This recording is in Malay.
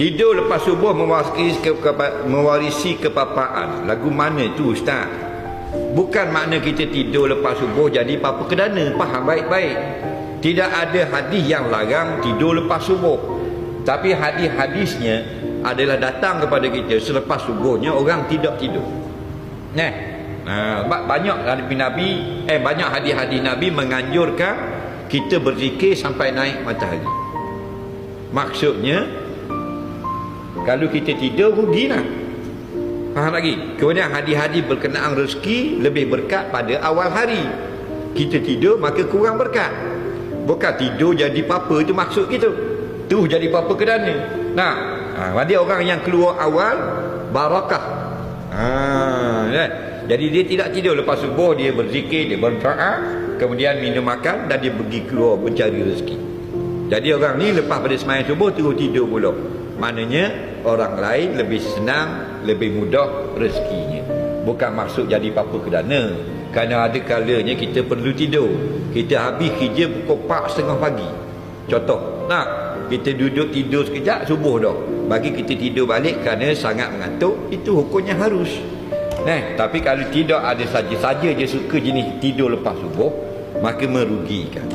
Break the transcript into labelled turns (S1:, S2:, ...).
S1: Tidur lepas subuh mewarisi kepapaan. Lagu mana tu Ustaz? Bukan makna kita tidur lepas subuh jadi papa kedana. Faham baik-baik. Tidak ada hadis yang larang tidur lepas subuh. Tapi hadis-hadisnya adalah datang kepada kita selepas subuhnya orang tidak tidur. Banyak banyak hadis-hadis Nabi menganjurkan kita berzikir sampai naik matahari. Maksudnya kalau kita tidur rugilah. Faham lagi? Kemudian hadis-hadis berkenaan rezeki lebih berkat pada awal hari. Kita tidur maka kurang berkat. Bukan tidur jadi papa itu maksud kita. Tu jadi papa kedana. Ada orang yang keluar awal barakah. Jadi dia tidak tidur lepas subuh, dia berzikir, dia berdoa, kemudian minum makan dan dia pergi keluar mencari rezeki. Jadi orang ni lepas pada sembahyang subuh terus tidur pula. Maknanya orang lain lebih senang, lebih mudah rezekinya. Bukan maksud jadi papa kedana. Kerana ada kalanya kita perlu tidur. Kita habis kerja pukul 4.30 pagi. Contoh, kita duduk tidur sekejap, subuh dah. Bagi kita tidur balik kerana sangat mengantuk, itu hukumnya harus. Tapi kalau tidak ada saja-saja je suka jenis tidur lepas subuh, maka merugikan.